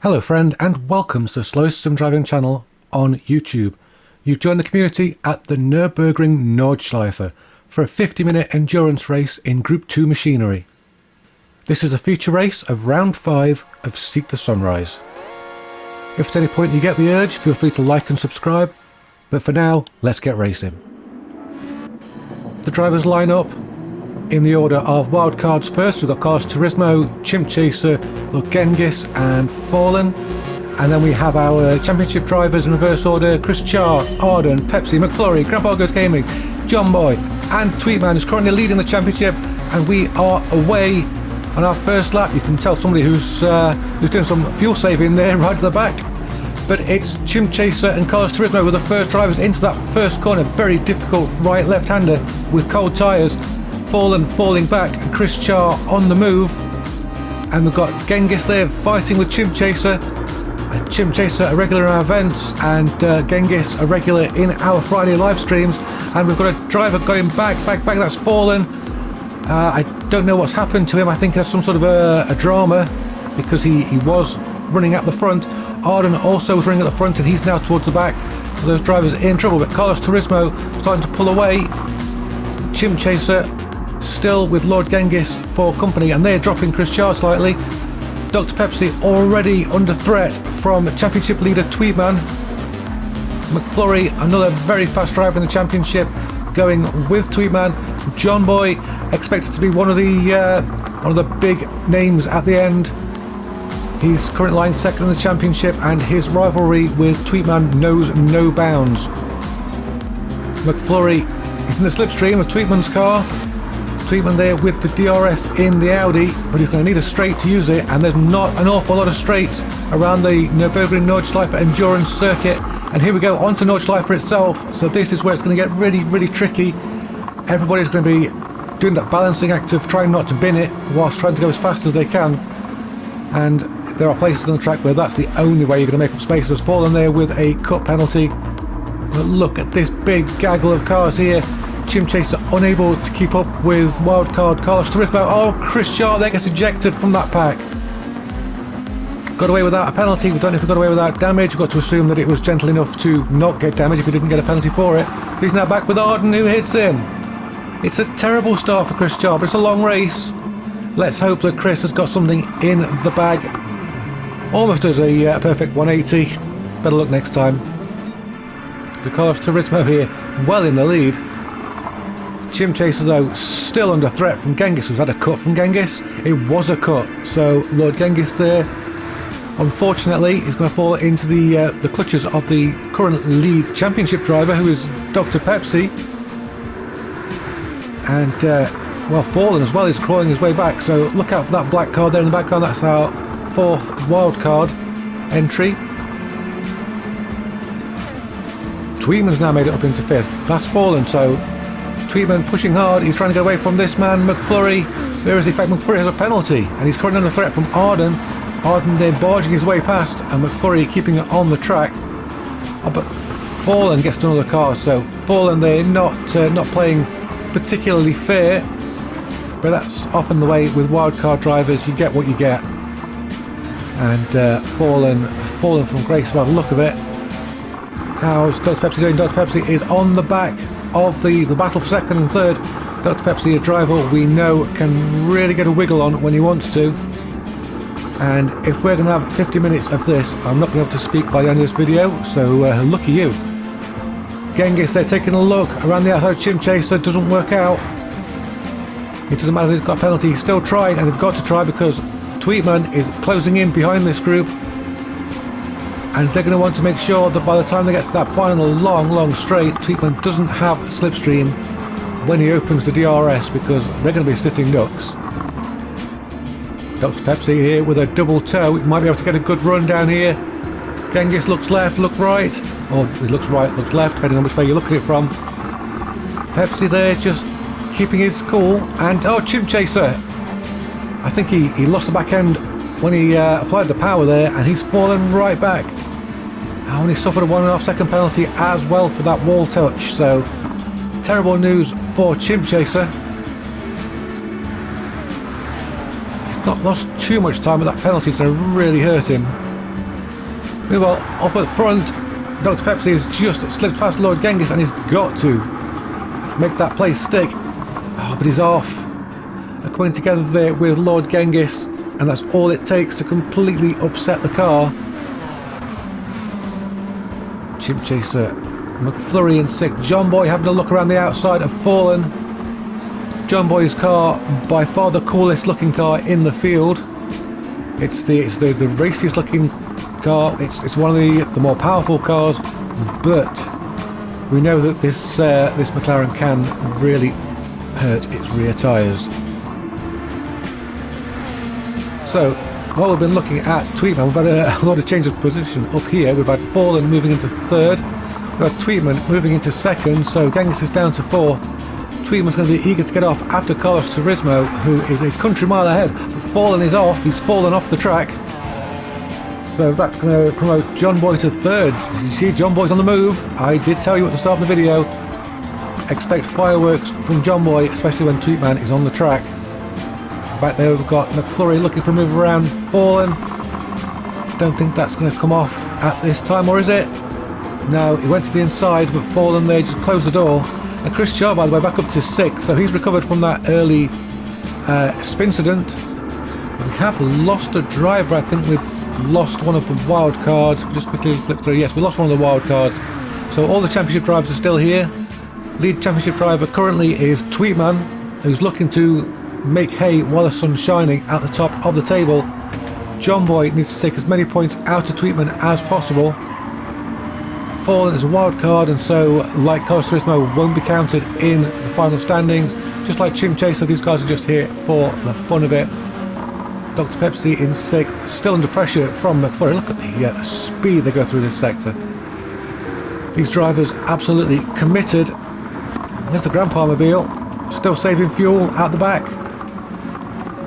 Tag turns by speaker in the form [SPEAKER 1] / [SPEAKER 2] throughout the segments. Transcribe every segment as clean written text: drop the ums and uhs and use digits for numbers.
[SPEAKER 1] Hello friend, and welcome to the Slowest Sim Driving channel on YouTube. You've joined the community at the Nürburgring Nordschleife for a 50-minute endurance race in Group 2 machinery. This is a feature race of round 5 of Seek the Sunrise. If at any point you get the urge, feel free to like and subscribe, but for now, let's get racing. The drivers line up in the order of Wildcards first. We've got Carlos Turismo, Chimp Chaser, Genghis and Fallen. And then we have our championship drivers in reverse order: Chris Char, Arden, Pepsi, McFlurry, Grandpa Goes Gaming, John Boy and Tweetman is currently leading the championship. And we are away on our first lap. You can tell somebody who's doing some fuel saving there right at the back. But it's Chimp Chaser and Carlos Turismo were the first drivers into that first corner. Very difficult right left-hander with cold tyres. Fallen falling back and Chris Char on the move, and we've got Genghis there fighting with Chimp Chaser. Chimp Chaser a regular in our events and Genghis a regular in our Friday live streams. And we've got a driver going back, that's Fallen. I don't know what's happened to him. I think there's some sort of a drama because he was running at the front. Arden also was running at the front and he's now towards the back, so those drivers are in trouble. But Carlos Turismo starting to pull away. Chimp Chaser still with Lord Genghis for company, and they're dropping Chris Char slightly. Dr. Pepsi already under threat from championship leader Tweetman. McFlurry, another very fast driver in the championship, going with Tweetman. John Boy expected to be one of the big names at the end. He's currently lying second in the championship, and his rivalry with Tweetman knows no bounds. McFlurry is in the slipstream of Tweetman's car. Tweetman there with the DRS in the Audi, but he's going to need a straight to use it, and there's not an awful lot of straights around the Nürburgring Nordschleife endurance circuit. And here we go onto Nordschleife itself, so this is where it's going to get really tricky. Everybody's going to be doing that balancing act of trying not to bin it whilst trying to go as fast as they can, and there are places on the track where that's the only way you're going to make up space. There's Fallen there with a cut penalty, but look at this big gaggle of cars here. Chimp Chaser unable to keep up with Wildcard Carlos Turismo. Oh, Chris Char there gets ejected from that pack. Got away without a penalty. We don't know if he got away without damage. We've got to assume that it was gentle enough to not get damage if he didn't get a penalty for it. He's now back with Arden, who hits him. It's a terrible start for Chris Char, but it's a long race. Let's hope that Chris has got something in the bag. Almost does a perfect 180. Better luck next time. The Carlos Turismo here, well in the lead. Chimp Chaser though still under threat from Genghis. Was that a cut from Genghis? It was a cut. So Lord Genghis there, unfortunately, is going to fall into the clutches of the current lead championship driver, who is Dr. Pepsi. And well, Fallen as well is crawling his way back. So look out for that black card there in the background. That's our fourth wildcard entry. Tweetman's now made it up into fifth. That's Fallen. So Tweetman pushing hard. He's trying to get away from this man McFlurry. Where is he? In fact, McFlurry has a penalty, and he's currently under threat from Arden. Arden then barging his way past, and McFlurry keeping it on the track. Oh, but Fallen gets to another car, so Fallen there not playing particularly fair. But that's often the way with wildcard drivers. You get what you get. And Fallen from grace by the look of it. How's Dr. Pepsi doing? Dr. Pepsi is on the back of the battle for second and third. Dr. Pepsi, a driver we know can really get a wiggle on when he wants to. And if we're going to have 50 minutes of this, I'm not going to be able to speak by the end of this video, so lucky you. Genghis, they're taking a look around the outside. Chimp Chaser doesn't work out. It doesn't matter if he's got a penalty, he's still trying, and they've got to try because Tweetman is closing in behind this group. And they're going to want to make sure that by the time they get to that final long straight, Tweetman doesn't have slipstream when he opens the DRS, because they're going to be sitting ducks. Dr. Pepsi here with a double toe. He might be able to get a good run down here. Genghis looks left, look right. Or he looks right, looks left, depending on which way you look at it from. Pepsi there just keeping his cool. And oh, Chimp Chaser. I think he lost the back end when he applied the power there, and he's fallen right back. And he suffered a 1.5 second penalty as well for that wall touch. So terrible news for Chimp Chaser. He's not lost too much time, but that penalty is going to really hurt him. Meanwhile, up at front, Dr. Pepsi has just slipped past Lord Genghis and he's got to make that place stick. Oh, but he's off. They're coming together there with Lord Genghis, and that's all it takes to completely upset the car. Chimp Chaser, McFlurry in 6th. John Boy having a look around the outside have fallen. John Boy's car, by far the coolest looking car in the field. It's the raciest looking car. It's one of the more powerful cars, but we know that this McLaren can really hurt its rear tyres. So while we've been looking at Tweetman, we've had a lot of change of position up here. We've had Fallen moving into 3rd. We've had Tweetman moving into 2nd. So Genghis is down to 4th. Tweetman's going to be eager to get off after Carlos Turismo, who is a country mile ahead. But Fallen is off. He's fallen off the track. So that's going to promote John Boy to 3rd. You see John Boy's on the move. I did tell you at the start of the video, expect fireworks from John Boy, especially when Tweetman is on the track. Back there we've got McFlurry looking for a move around Fallen. Don't think that's going to come off at this time, or is it? No, he went to the inside, but Fallen there just closed the door. And Chris Shaw, by the way, back up to 6th, so he's recovered from that early spincident. We have lost a driver. I think we've lost one of the wildcards. Just quickly flip through. Yes, we lost one of the wildcards. So all the championship drivers are still here. Lead championship driver currently is Tweetman, who's looking to make hay while the sun's shining at the top of the table. John Boy needs to take as many points out of Tweetman as possible. Fallen is a wild card, and so, like Carlos Turismo, won't be counted in the final standings. Just like Chimp Chaser, these guys are just here for the fun of it. Dr. Pepsi in 6th, still under pressure from McFlurry. Look at the speed they go through this sector. These drivers absolutely committed. There's the Grandpa Mobile, still saving fuel out the back.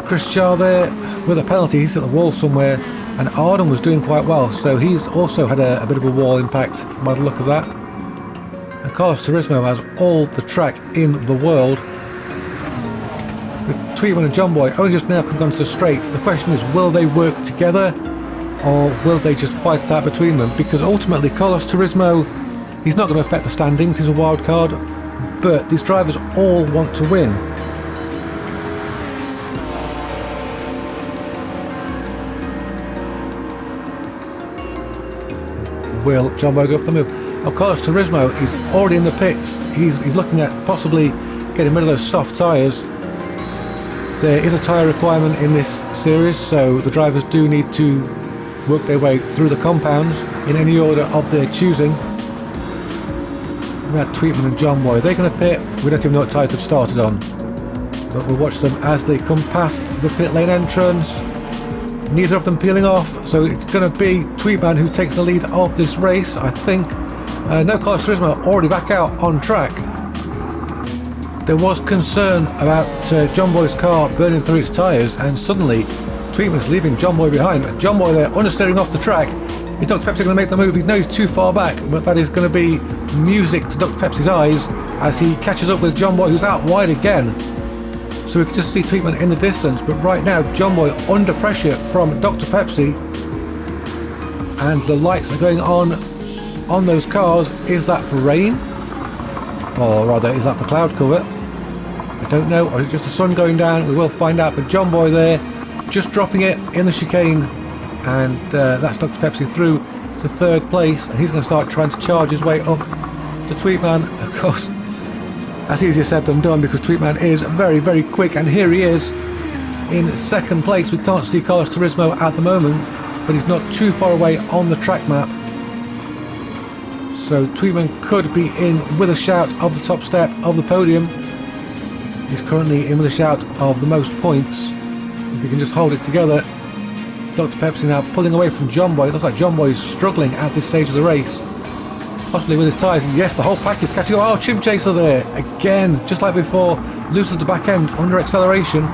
[SPEAKER 1] Chris Shaw there with a penalty. He's at the wall somewhere, and Arden was doing quite well, so he's also had a bit of a wall impact by the look of that. And Carlos Turismo has all the track in the world. With Tweetman and John Boy only just now come onto the straight. The question is, will they work together, or will they just fight it out between them? Because ultimately Carlos Turismo, he's not going to affect the standings, he's a wild card, but these drivers all want to win. Will John Boy go for the move? Oh, Carlos Turismo is already in the pits. He's looking at possibly getting rid of those soft tyres. There is a tyre requirement in this series, so the drivers do need to work their way through the compounds in any order of their choosing. About Tweetman and John Boy, they're going to pit. We don't even know what tyres they've started on, but we'll watch them as they come past the pit lane entrance. Neither of them peeling off, so it's going to be Tweetman who takes the lead of this race, I think. No, Carlos Turismo already back out on track. There was concern about John Boy's car burning through its tyres, and suddenly Tweetman's leaving John Boy behind. John Boy there understeering off the track. Is Dr. Pepsi going to make the move? He knows he's too far back, but that is going to be music to Dr. Pepsi's eyes as he catches up with John Boy, who's out wide again. So we can just see Tweetman in the distance, but right now John Boy under pressure from Dr. Pepsi, and the lights are going on those cars. Is that for rain? Or rather, is that for cloud cover? I don't know, or is it just the sun going down? We will find out. But John Boy there, just dropping it in the chicane, and that's Dr. Pepsi through to 3rd place, and he's going to start trying to charge his way up to Tweetman. Of course, that's easier said than done, because Tweetman is very, very quick, and here he is in 2nd place. We can't see Carlos Turismo at the moment, but he's not too far away on the track map. So Tweetman could be in with a shout of the top step of the podium. He's currently in with a shout of the most points. If he can just hold it together. Dr. Pepsi now pulling away from John Boy. It looks like John Boy is struggling at this stage of the race, possibly with his tyres. Yes, the whole pack is catching up. Oh, Chimp Chaser there again, just like before, loosens the back end under acceleration.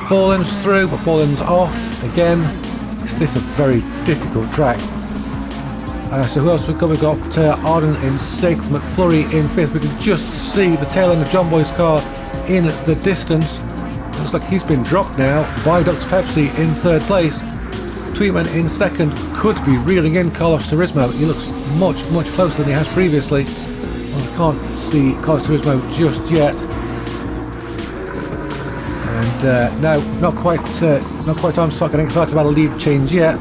[SPEAKER 1] Fallen's through, but Fallen's off again. This is a very difficult track. So who else we've got? We've got Arden in 6th, McFlurry in 5th. We can just see the tail end of John Boy's car in the distance. Looks like he's been dropped now by Dr. Pepsi in 3rd place. Tweetman in second could be reeling in Carlos Turismo. He looks much closer than he has previously. Well, I can't see Carlos Turismo just yet. And no, not quite time to start getting excited about a lead change yet.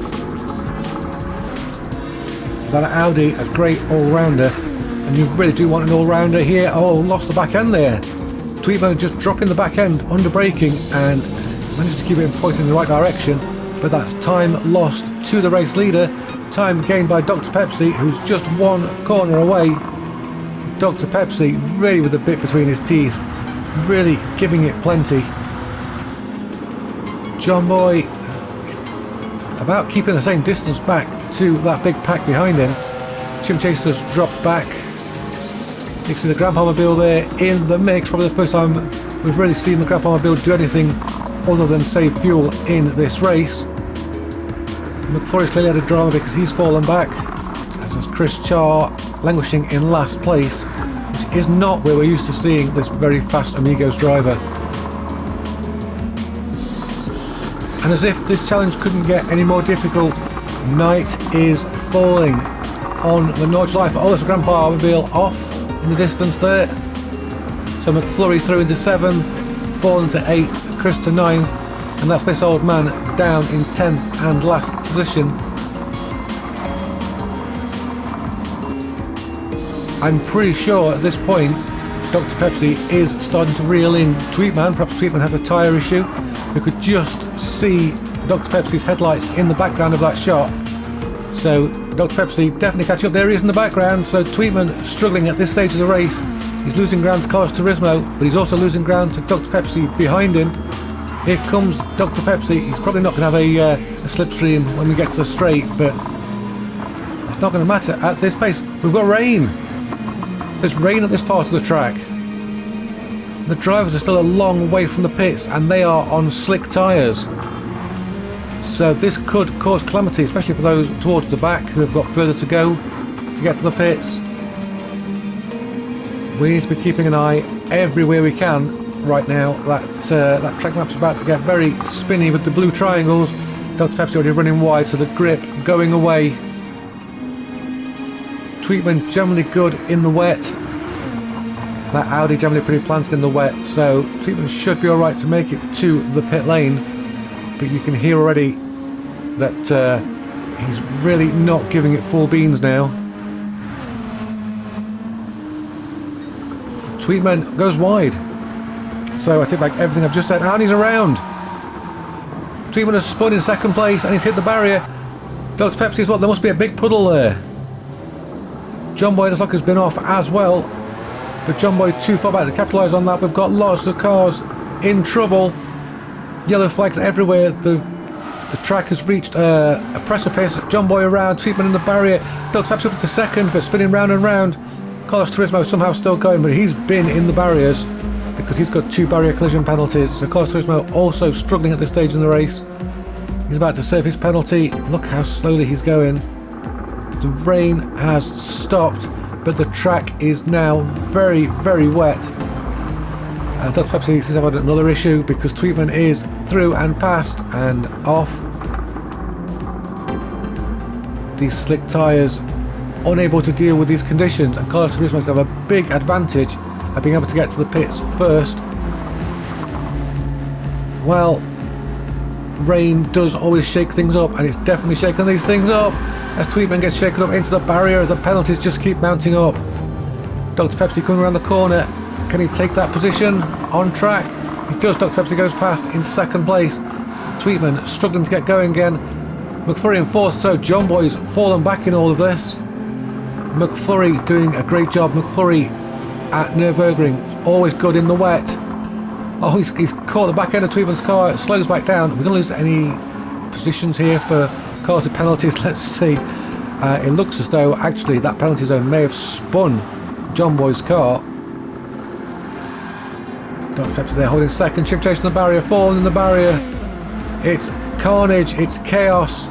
[SPEAKER 1] That Audi, a great all-rounder, and you really do want an all-rounder here. Oh, lost the back end there. Tweetman just dropping the back end, under braking, and managed to keep it pointing in the right direction. But that's time lost to the race leader. Time gained by Dr. Pepsi, who's just one corner away. Dr. Pepsi really with the bit between his teeth, really giving it plenty. John Boy is about keeping the same distance back to that big pack behind him. Chim Chaser's dropped back. You can see the Grandpa Mobile there in the mix. Probably the first time we've really seen the Grandpa Mobile do anything other than save fuel in this race. McFlurry's clearly had a drama because he's fallen back, as is Chris Char languishing in last place, which is not where we're used to seeing this very fast Amigos driver. And as if this challenge couldn't get any more difficult, night is falling on the Nordschleife. Oh, there's a Grandpa Mobile off in the distance there. So McFlurry through into 7th, fallen to 8th, Chris to 9th, and that's this old man down in 10th and last position. I'm pretty sure at this point Dr. Pepsi is starting to reel in Tweetman. Perhaps Tweetman has a tyre issue. We could just see Dr. Pepsi's headlights in the background of that shot. So Dr. Pepsi definitely catching up. There he is in the background. So Tweetman struggling at this stage of the race. He's losing ground to Carlos Turismo, but he's also losing ground to Dr. Pepsi behind him. Here comes Dr. Pepsi. He's probably not going to have a slipstream when we get to the straight, but it's not going to matter at this pace. We've got rain. There's rain at this part of the track. The drivers are still a long way from the pits, and they are on slick tyres. So this could cause calamity, especially for those towards the back who have got further to go to get to the pits. We need to be keeping an eye everywhere we can right now. That track map's about to get very spinny with the blue triangles. Dr. Pepsi already running wide, so the grip going away. Tweetman generally good in the wet. That Audi generally pretty planted in the wet, so Tweetman should be alright to make it to the pit lane. But you can hear already that he's really not giving it full beans now. Tweetman goes wide. So I take back everything I've just said, and he's around. Tweetman has spun in second place and he's hit the barrier. Dr. Pepsi as well, there must be a big puddle there. John Boy looks like has been off as well, but John Boy too far back to capitalise on that. We've got lots of cars in trouble. Yellow flags everywhere. The track has reached a precipice. John Boy around, Tweetman in the barrier. Dr. Pepsi up to second, but spinning round and round. Carlos Turismo somehow still going, but he's been in the barriers because he's got 2 barrier collision penalties. So Carlos Turismo also struggling at this stage in the race. He's about to serve his penalty. Look how slowly he's going. The rain has stopped, but the track is now very wet. And Dr. Pepsi seems to have had another issue because Tweetman is through and past and off. These slick tyres unable to deal with these conditions, and Carlos Turismo has got a big advantage of being able to get to the pits first. Well, rain does always shake things up, and it's definitely shaking these things up. As Tweetman gets shaken up into the barrier, the penalties just keep mounting up. Dr. Pepsi coming around the corner. Can he take that position on track? He does. Dr. Pepsi goes past in second place. Tweetman struggling to get going again. McFlurry in fourth, so John Boy's fallen back in all of this. McFlurry doing a great job. McFlurry at Nürburgring, always good in the wet. Oh, he's caught the back end of Tweetman's car. It slows back down. We're going to lose any positions here for cars with penalties. Let's see. It looks as though actually that penalty zone may have spun John Boy's car. Dr. Pepsi there holding second. Chip chasing the barrier, falling in the barrier. It's carnage. It's chaos.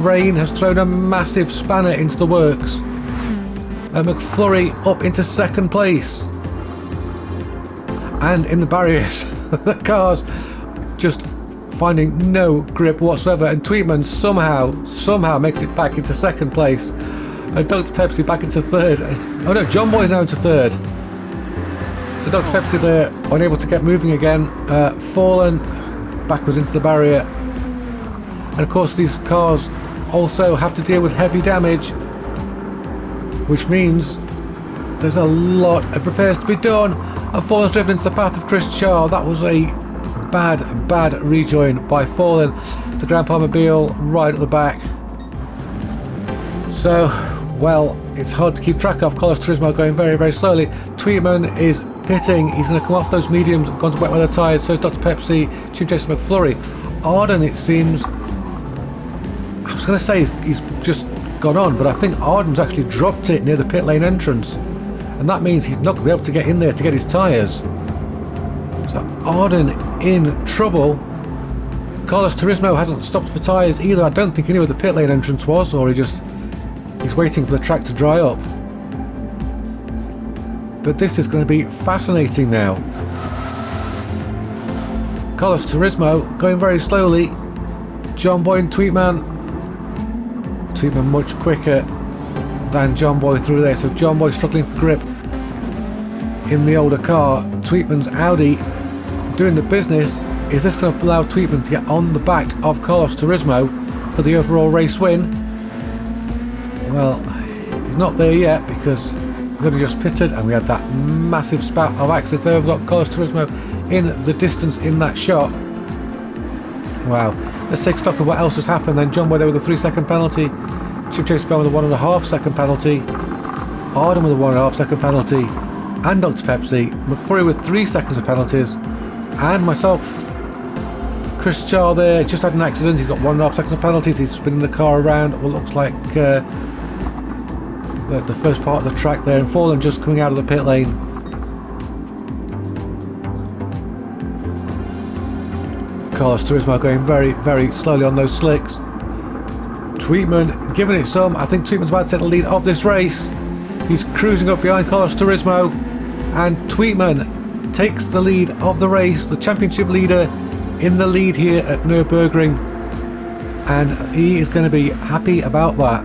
[SPEAKER 1] Rain has thrown a massive spanner into the works. McFlurry up into second place. And in the barriers, the cars just finding no grip whatsoever, and Tweetman somehow makes it back into second place, and Dr. Pepsi back into third. Oh no, John Boy's now into third. So Dr. Pepsi there, unable to get moving again, fallen backwards into the barrier. And of course these cars also have to deal with heavy damage, which means there's a lot of repairs to be done. And Fallen's driven into the path of Chris Charr. That was a bad rejoin by Fallen. The Grandpa Mobile right at the back. So, well, it's hard to keep track of. Carlos Turismo going very slowly. Tweetman is pitting. He's going to come off those mediums, gone to wet weather tyres. So is Dr. Pepsi, Chim Chaser McFlurry. Arden, it seems, I was going to say he's just gone on, but I think Arden's actually dropped it near the pit lane entrance, and that means he's not going to be able to get in there to get his tyres. So Arden in trouble. Carlos Turismo hasn't stopped for tyres either. I don't think he knew where the pit lane entrance was, or he's waiting for the track to dry up. But this is going to be fascinating now. Carlos Turismo going very slowly. John Boy and Tweetman much quicker than John Boy through there. So John Boy struggling for grip in the older car. Tweetman's Audi doing the business. Is this going to allow Tweetman to get on the back of Carlos Turismo for the overall race win? Well, he's not there yet because we've only just pitted and we had that massive spout of accidents there. We've got Carlos Turismo in the distance in that shot. Wow. Let's take stock of what else has happened then. John Boy there with a 3-second penalty. Chim Chase Bell with a 1.5-second penalty. Arden with a 1.5-second penalty. And Dr. Pepsi. McFlurry with 3 seconds of penalties. And myself. Chris Charr there just had an accident. He's got 1.5 seconds of penalties. He's spinning the car around what looks like the first part of the track there. And Fallen just coming out of the pit lane. Carlos Turismo going very slowly on those slicks. Tweetman giving it some. I think Tweetman's about to take the lead of this race. He's cruising up behind Carlos Turismo, and Tweetman takes the lead of the race. The championship leader in the lead here at Nürburgring, and he is going to be happy about that.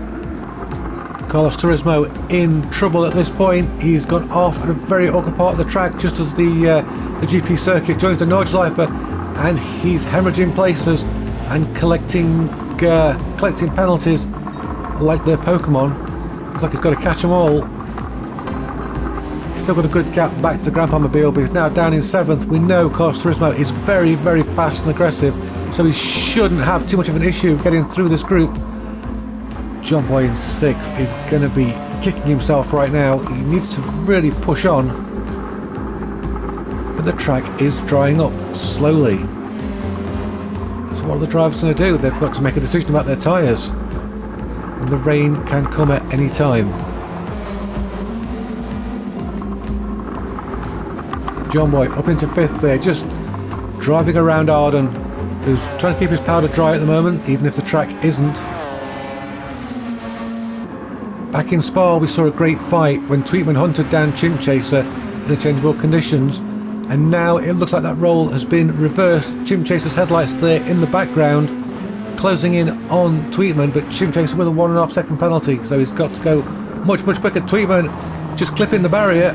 [SPEAKER 1] Carlos Turismo in trouble at this point. He's gone off at a very awkward part of the track just as the GP circuit joins the Nordschleife, and he's hemorrhaging places and collecting penalties like they're Pokemon. Looks like he's got to catch them all. He's still got a good gap back to the Grandpa Mobile, but he's now down in 7th. We know Carlos Turismo is very fast and aggressive, so he shouldn't have too much of an issue getting through this group. John Boy in 6th is going to be kicking himself right now. He needs to really push on, but the track is drying up slowly. So what are the drivers going to do? They've got to make a decision about their tyres, and the rain can come at any time. John Boy up into 5th there, just driving around Arden, who's trying to keep his powder dry at the moment, even if the track isn't. Back in Spa we saw a great fight when Tweetman hunted down Chim Chaser in the changeable conditions, and now it looks like that role has been reversed. Chim Chaser's headlights there in the background closing in on Tweetman, but Chim Chaser with a 1.5 second penalty, so he's got to go much quicker. Tweetman just clipping the barrier.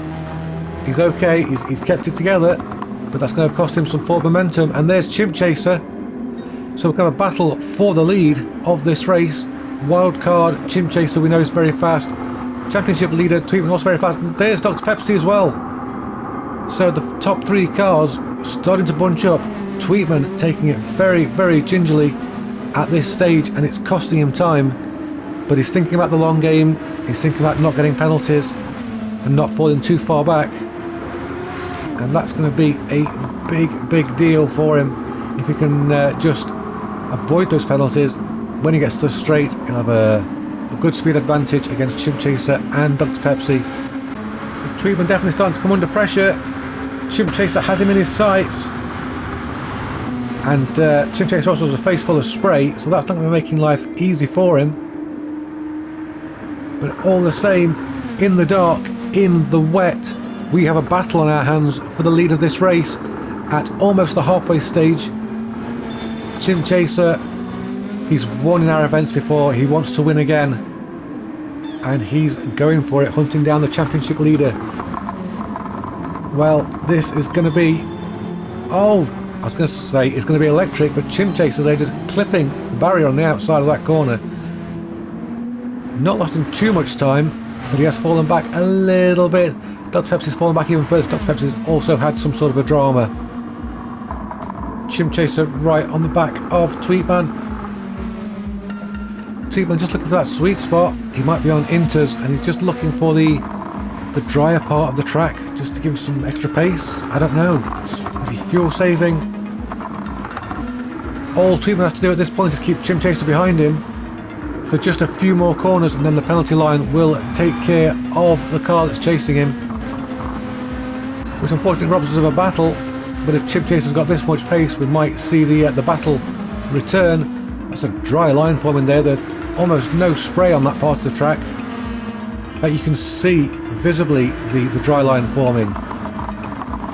[SPEAKER 1] He's okay, he's kept it together, but that's going to cost him some forward momentum. And there's Chim Chaser. So we're going to have a battle for the lead of this race. Wildcard, Chim Chaser we know is very fast. Championship leader Tweetman also very fast. And there's Dr. Pepsi as well. So the top 3 cars starting to bunch up. Tweetman taking it very gingerly at this stage, and it's costing him time. But he's thinking about the long game. He's thinking about not getting penalties and not falling too far back. And that's going to be a big deal for him if he can just avoid those penalties. When he gets to the straight, he'll have a good speed advantage against Chim Chaser and Dr. Pepsi. Tweetman definitely starting to come under pressure. Chim Chaser has him in his sights, and Chim Chaser also has a face full of spray, so that's not going to be making life easy for him. But all the same, in the dark, in the wet, we have a battle on our hands for the lead of this race at almost the halfway stage. Chim Chaser, he's won in our events before, he wants to win again, and he's going for it, hunting down the championship leader. Well, this is going to be, oh, I was going to say it's going to be electric, but Chim Chaser, they're just clipping the barrier on the outside of that corner. Not lost him too much time, but he has fallen back a little bit. Dr. Pepsi's fallen back even further. Dr. Pepsi's also had some sort of a drama. Chim Chaser right on the back of Tweetman. Tweetman just looking for that sweet spot. He might be on inters, and he's just looking for the drier part of the track, just to give him some extra pace. I don't know. Is he fuel saving? All Tweetman has to do at this point is keep Chim Chaser behind him for just a few more corners, and then the penalty line will take care of the car that's chasing him, which unfortunately robs us of a battle. But if Chim Chaser's got this much pace, we might see the battle return. That's a dry line forming there. There's almost no spray on that part of the track, but you can see visibly the dry line forming.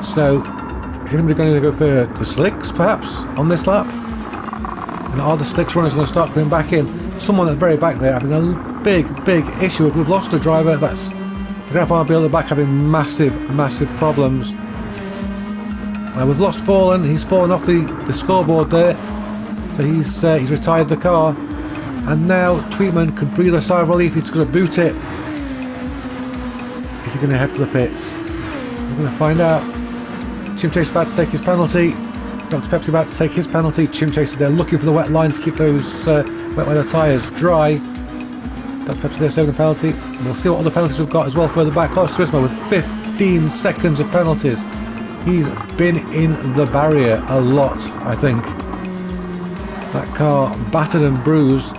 [SPEAKER 1] So is anybody going to go for the slicks perhaps on this lap? And are the slicks runners going to start coming back in? Someone at the very back there having a big issue. We've lost a driver. That's the Grandpa Mobile at the back having massive problems. We've lost Fallen. He's fallen off the scoreboard there, so he's retired the car, and now Tweetman can breathe a sigh of relief. He's going to boot it. Is he going to head for the pits? We're going to find out. Chim Chaser about to take his penalty. Dr. Pepsi about to take his penalty. Chim Chaser there looking for the wet line to keep those wet weather tyres dry. Dr. Pepsi there saving the penalty. We'll see what other penalties we've got as well further back. Carlos Turismo with 15 seconds of penalties. He's been in the barrier a lot, I think. That car battered and bruised.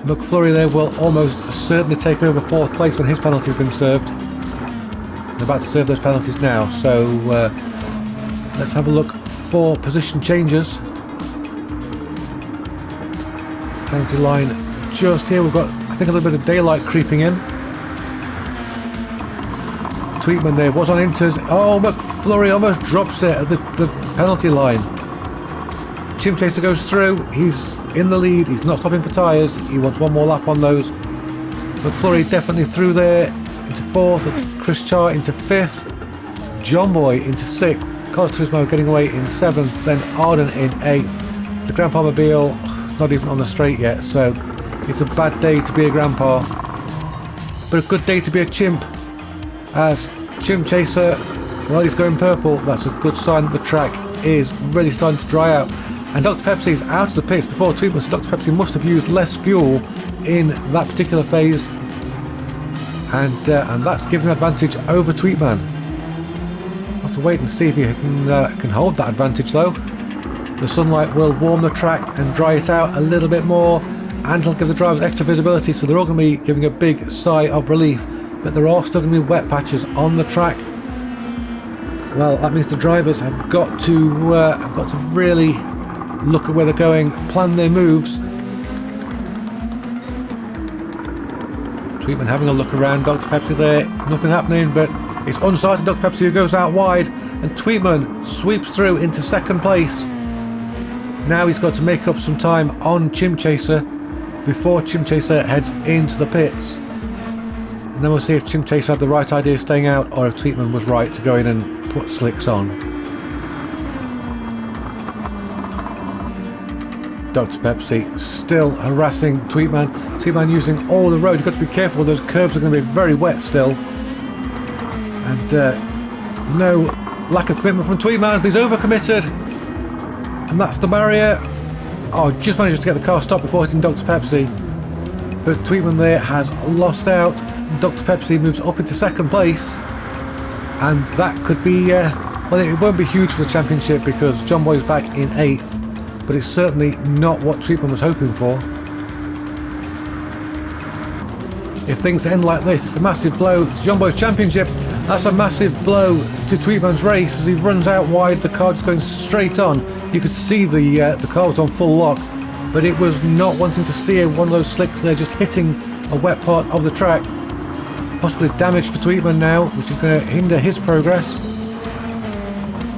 [SPEAKER 1] McFlurry there will almost certainly take over 4th place when his penalty has been served. They're about to serve those penalties now, so let's have a look for position changes. Penalty line just here. We've got, I think, a little bit of daylight creeping in. Tweetman there was on inters. Oh, McFlurry almost drops it at the penalty line. Chim Chaser goes through. He's in the lead. He's not stopping for tyres. He wants one more lap on those. McFlurry definitely through there into 4th. Chris Char into 5th. John Boy into 6th. Carlos Turismo getting away in 7th. Then Arden in 8th. The Grandpa Mobile not even on the straight yet, so it's a bad day to be a grandpa, but a good day to be a chimp, as Chim Chaser, well, he's going purple. That's a good sign that the track is really starting to dry out. And Dr. Pepsi is out of the pits before Tweetman, so Dr. Pepsi must have used less fuel in that particular phase, and that's giving an advantage over Tweetman. We'll have to wait and see if he can hold that advantage though. The sunlight will warm the track and dry it out a little bit more, and it'll give the drivers extra visibility, so they're all going to be giving a big sigh of relief. But there are still going to be wet patches on the track. Well, that means the drivers have got to really look at where they're going, plan their moves. Tweetman having a look around. Dr. Pepsi there, nothing happening, but it's unsighted Dr. Pepsi who goes out wide, and Tweetman sweeps through into 2nd place. Now he's got to make up some time on Chim Chaser before Chim Chaser heads into the pits. And then we'll see if Chim Chaser had the right idea staying out, or if Tweetman was right to go in and put slicks on. Dr. Pepsi still harassing Tweetman. Tweetman using all the road. You've got to be careful, those curbs are going to be very wet still. And no lack of commitment from Tweetman, but he's overcommitted. And that's the barrier. Oh, just managed to get the car stopped before hitting Dr. Pepsi. But Tweetman there has lost out. Dr. Pepsi moves up into 2nd place. And that could be, well, it won't be huge for the championship because John Boy's back in 8th. But it's certainly not what Tweetman was hoping for. If things end like this, it's a massive blow to John Boy's championship. That's a massive blow to Tweetman's race as he runs out wide. The car just going straight on. You could see the car was on full lock, but it was not wanting to steer one of those slicks there, just hitting a wet part of the track. Possibly damage for Tweetman now, which is going to hinder his progress.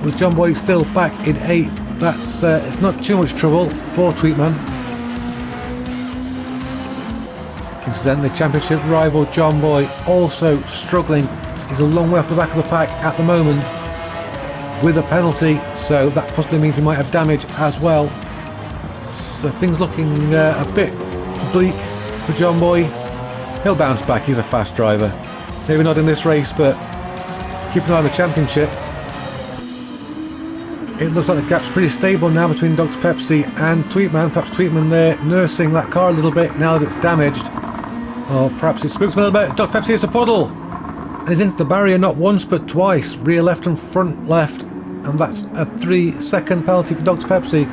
[SPEAKER 1] With John Boy still back in 8th. that's it's not too much trouble for Tweetman. Incidentally, championship rival John Boy also struggling. He's a long way off the back of the pack at the moment with a penalty, so that possibly means he might have damage as well. So things looking a bit bleak for John Boy. He'll bounce back, he's a fast driver. Maybe not in this race, but keep an eye on the championship. It looks like the gap's pretty stable now between Dr. Pepsi and Tweetman. Perhaps Tweetman there nursing that car a little bit now that it's damaged. Or perhaps it spooks me a little bit. Dr. Pepsi is a puddle! And he's into the barrier not once but twice. Rear left and front left. And that's a 3-second penalty for Dr. Pepsi.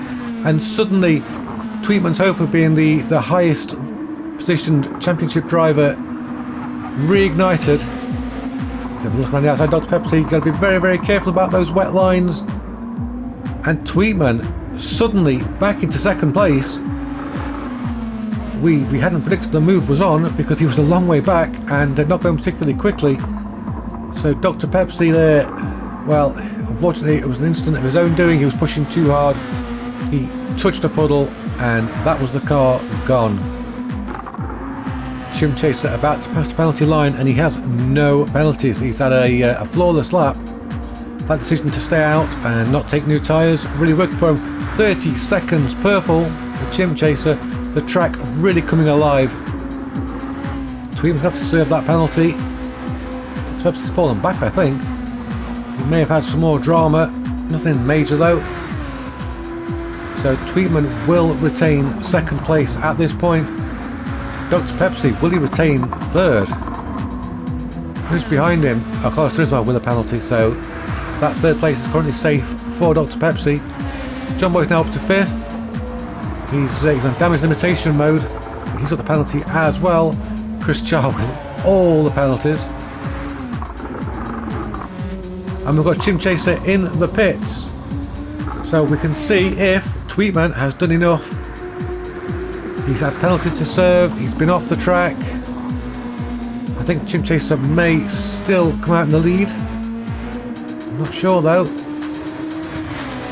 [SPEAKER 1] And suddenly, Tweetman's hope of being the highest positioned championship driver reignited. So look around the outside, Dr. Pepsi, you've got to be very, very careful about those wet lines. And Tweetman suddenly back into second place. We hadn't predicted the move was on because he was a long way back and not going particularly quickly. So Dr. Pepsi there, well, unfortunately it was an incident of his own doing. He was pushing too hard. He touched a puddle and that was the car gone. Chim Chaser about to pass the penalty line and he has no penalties. He's had a flawless lap. That decision to stay out and not take new tyres really worked for him. 30 seconds purple for Chim Chaser. The track really coming alive. Tweetman's got to serve that penalty. Pepsi's fallen back, I think. He may have had some more drama. Nothing major though. So Tweetman will retain second place at this point. Dr. Pepsi, will he retain third? Who's behind him? Oh, Carlos Turismo with a penalty, so that third place is currently safe for Dr. Pepsi. John Boy's now up to fifth. He's on damage limitation mode. He's got the penalty as well. Chris Charles with all the penalties. And we've got Chim Chaser in the pits. So we can see if Tweetman has done enough. He's had penalties to serve. He's been off the track. I think Chim Chaser may still come out in the lead. I'm not sure though.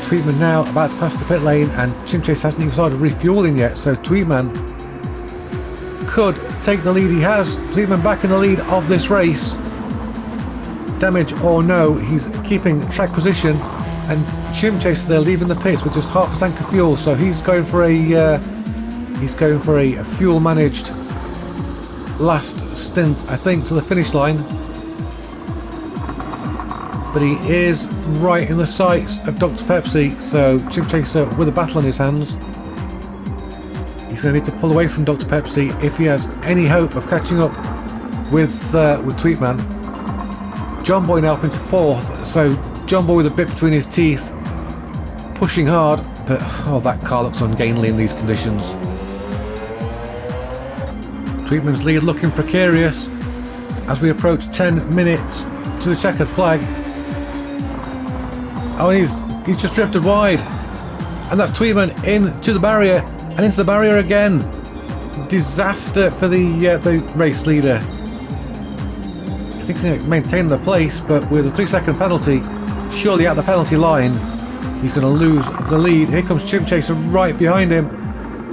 [SPEAKER 1] Tweetman now about to pass the pit lane and Chim Chaser hasn't even started refueling yet, so Tweetman could take the lead. He has. Tweetman back in the lead of this race. Damage or no, he's keeping track position and Chim Chaser there leaving the pits with just half a tank of fuel, so he's going for a fuel managed last stint, I think, to the finish line. But he is right in the sights of Dr. Pepsi, so Chim Chaser with a battle on his hands. He's going to need to pull away from Dr. Pepsi if he has any hope of catching up with Tweetman. John Boy now up into fourth, so John Boy with a bit between his teeth, pushing hard, but oh, that car looks ungainly in these conditions. Tweetman's lead looking precarious as we approach 10 minutes to the checkered flag. Oh, and he's just drifted wide, and that's Tweetman into the barrier and into the barrier again. Disaster for the race leader. I think he's going to maintain the place, but with a 3-second penalty, surely at the penalty line, he's going to lose the lead. Here comes Chim Chaser right behind him.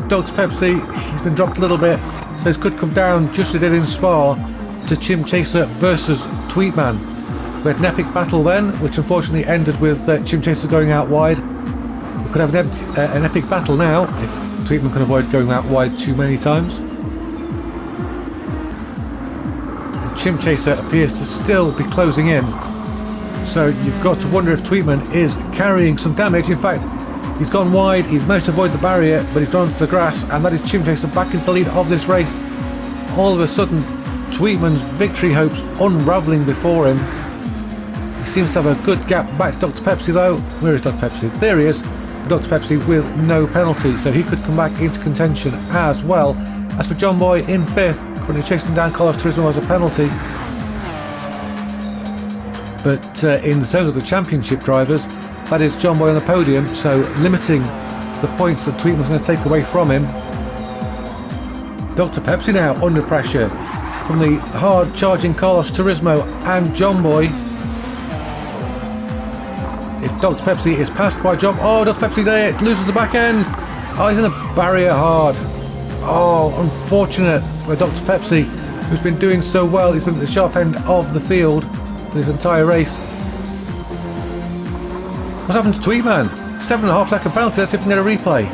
[SPEAKER 1] Dr. Pepsi, he's been dropped a little bit, so this could come down just as it did in Spa to Chim Chaser versus Tweetman. We had an epic battle then, which unfortunately ended with Chim Chaser going out wide. We could have an epic battle now if Tweetman can avoid going out wide too many times. And Chim Chaser appears to still be closing in, so you've got to wonder if Tweetman is carrying some damage. In fact, he's gone wide, he's managed to avoid the barrier, but he's gone to the grass, and that is Chim Chaser back into the lead of this race. All of a sudden, Tweetman's victory hopes unravelling before him. He seems to have a good gap back to Dr. Pepsi though. Where is Dr. Pepsi? There he is. Dr. Pepsi with no penalty, so he could come back into contention as well. As for John Boy in 5th, currently chasing down Carlos Turismo as a penalty. But in terms of the championship drivers, that is John Boy on the podium, so limiting the points that Tweetman's going to take away from him. Dr. Pepsi now under pressure from the hard charging Carlos Turismo and John Boy. If Dr. Pepsi is passed by John... Oh, Dr. Pepsi there, loses the back end. Oh, he's in a barrier hard. Oh, unfortunate for Dr. Pepsi, who's been doing so well. He's been at the sharp end of the field for this entire race. What's happened to Tweetman? 7.5 second penalty, let's see if we can get a replay.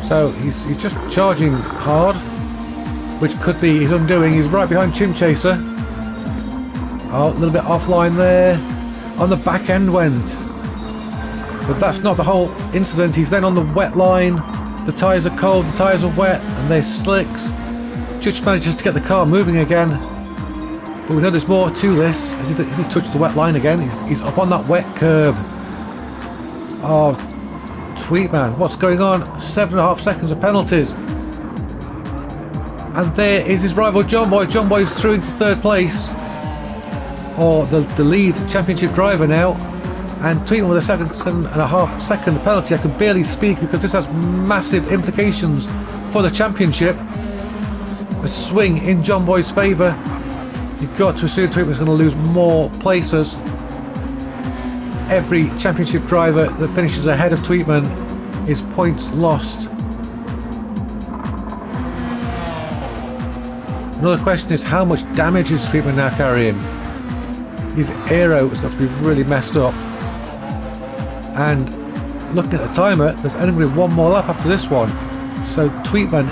[SPEAKER 1] So he's just charging hard, which could be his undoing. He's right behind Chim Chaser. Oh, a little bit offline there. On the back end went. But that's not the whole incident. He's then on the wet line. The tyres are cold, the tyres are wet, and they're slicks. Judge manages to get the car moving again. But we know there's more to this. Has he touched the wet line again? He's up on that wet curb. Oh, Tweetman, what's going on? 7.5 seconds of penalties. And there is his rival John Boy. John Boy's through into third place. Or the lead championship driver now. And Tweetman with a 7.5 second penalty. I can barely speak because this has massive implications for the championship. A swing in John Boy's favour. You've got to assume Tweetman's going to lose more places. Every championship driver that finishes ahead of Tweetman is points lost. Another question is, how much damage is Tweetman now carrying? His aero has got to be really messed up. And looking at the timer, there's only going to be one more lap after this one. So Tweetman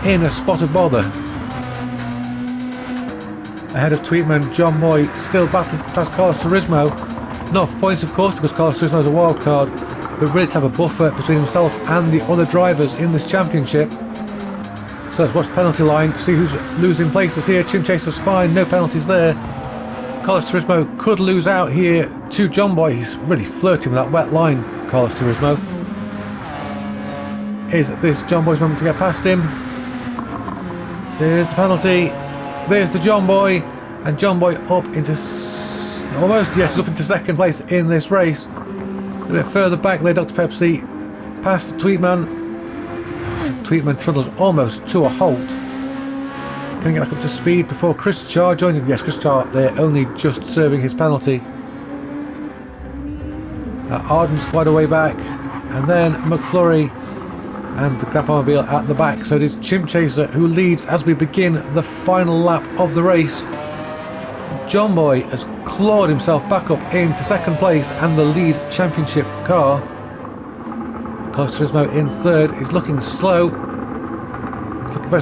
[SPEAKER 1] in a spot of bother. Ahead of Tweetman, John Boy still battling past Carlos Turismo. Not for points, of course, because Carlos Turismo is a wild card, but really to have a buffer between himself and the other drivers in this championship. So let's watch penalty line, see who's losing places here. Chim Chaser's fine, no penalties there. Carlos Turismo could lose out here to John Boy. He's really flirting with that wet line, Carlos Turismo. Is this John Boy's moment to get past him? There's the penalty. There's the John Boy. And John Boy up into... almost, yes, he's up into second place in this race. A bit further back there, Dr. Pepsi. Past Tweetman. Tweetman trundles almost to a halt. Can he get back up to speed before Chris Charr joins him? Yes, Chris Charr there, only just serving his penalty. Arden's quite a way back, and then McFlurry and the Grandpa Mobile at the back. So it is Chim Chaser who leads as we begin the final lap of the race. John Boy has clawed himself back up into second place and the lead championship car. Carlos Turismo in third is looking slow.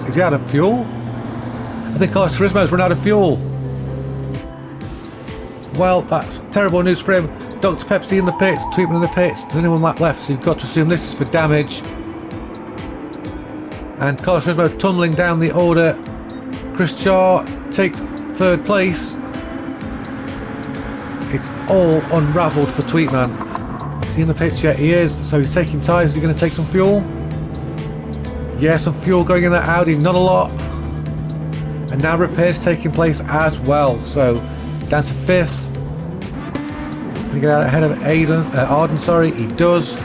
[SPEAKER 1] Is he out of fuel? I think Carlos Turismo's run out of fuel. Well, that's terrible news for him. Dr. Pepsi in the pits, Tweetman in the pits. There's only one lap left, so you've got to assume this is for damage. And Carlos Turismo tumbling down the order. Chris Charr takes third place. It's all unravelled for Tweetman. Is he in the pits yet? He is. So he's taking tyres. Is he going to take some fuel? Yeah, some fuel going in that Audi. Not a lot. And now repairs taking place as well. So down to fifth. Can he get out ahead of Arden? Sorry, he does.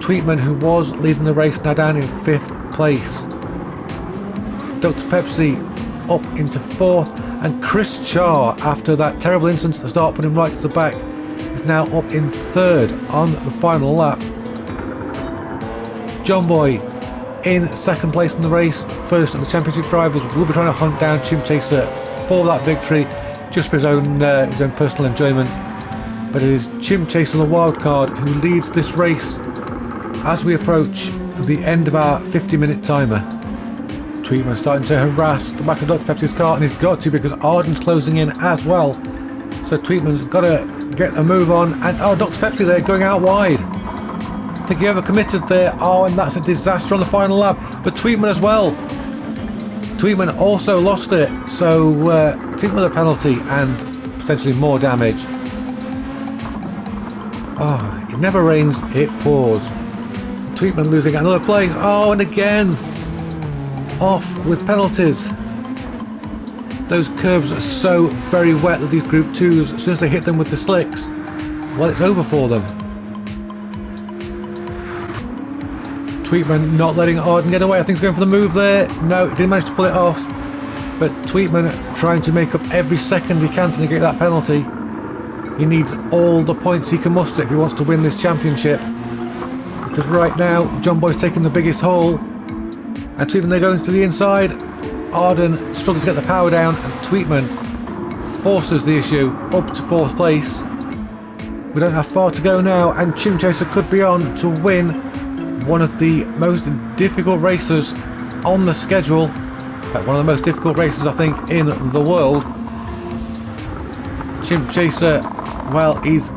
[SPEAKER 1] Tweetman, who was leading the race, now down in fifth place. Dr. Pepsi up into fourth, and Chris Charr, after that terrible incident at the start, putting him right to the back, is now up in third on the final lap. John Boy in second place in the race. First of the championship drivers will be trying to hunt down Chim Chaser for that victory, just for his own personal enjoyment. But it is Chim Chaser, the wild card, who leads this race as we approach the end of our 50-minute timer. Tweetman starting to harass the back of Dr. Pepsi's car, and he's got to because Arden's closing in as well. So Tweetman's got to get a move on, and oh, Dr. Pepsi there going out wide. I think he overcommitted there. Oh, and that's a disaster on the final lap. But Tweetman as well. Tweetman also lost it. So Tweetman with a penalty and potentially more damage. Oh, it never rains, it pours. Tweetman losing another place. Oh, and again off with penalties. Those curbs are so very wet that these Group 2s, as soon as they hit them with the slicks, well, it's over for them. Tweetman not letting Arden get away. I think he's going for the move there. No, he didn't manage to pull it off. But Tweetman trying to make up every second he can to negate that penalty. He needs all the points he can muster if he wants to win this championship. Because right now, John Boy's taking the biggest hole. And Tweetman, they're going to the inside. Arden struggling to get the power down, and Tweetman forces the issue up to 4th place. We don't have far to go now, and Chim Chaser could be on to win one of the most difficult races on the schedule. In fact, one of the most difficult races, I think, in the world. Chim Chaser, well, he's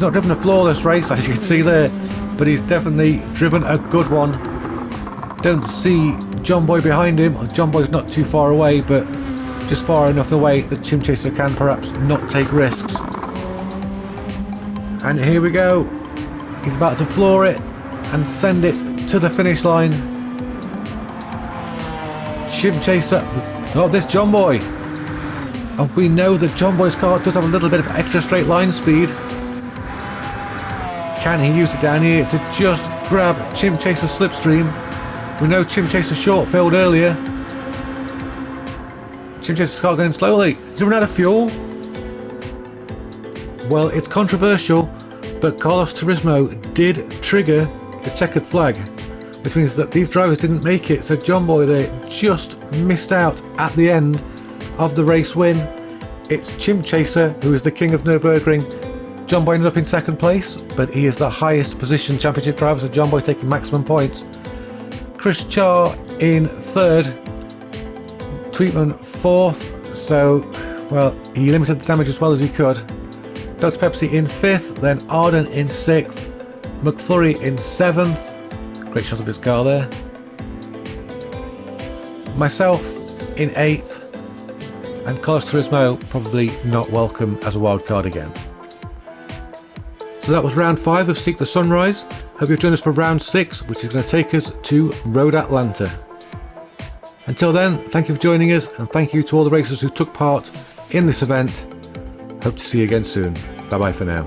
[SPEAKER 1] not driven a flawless race, as you can see there, but he's definitely driven a good one. Don't see John Boy behind him. John Boy's not too far away, but just far enough away that Chim Chaser can perhaps not take risks. And here we go. He's about to floor it and send it to the finish line. Chim Chaser, oh, this John Boy. And we know that John Boy's car does have a little bit of extra straight line speed. Can he use it down here to just grab Chim Chaser's slipstream? We know Chim Chaser short failed earlier. Chim Chaser's car going slowly. Has he run out of fuel? Well, it's controversial, but Carlos Turismo did trigger the checkered flag, which means that these drivers didn't make it, so John Boy there just missed out at the end of the race win. It's Chim Chaser who is the king of Nürburgring. John Boy ended up in 2nd place, but he is the highest position championship driver, so John Boy taking maximum points. Chris Char in 3rd, Tweetman 4th, so, well, he limited the damage as well as he could. Dr. Pepsi in 5th, then Arden in 6th, McFlurry in 7th, great shot of his car there, myself in 8th, and Carlos Turismo probably not welcome as a wildcard again. So that was round 5 of Seek the Sunrise. Hope you've joined us for round 6, which is going to take us to Road Atlanta. Until then, thank you for joining us, and thank you to all the racers who took part in this event. Hope to see you again soon. Bye bye for now.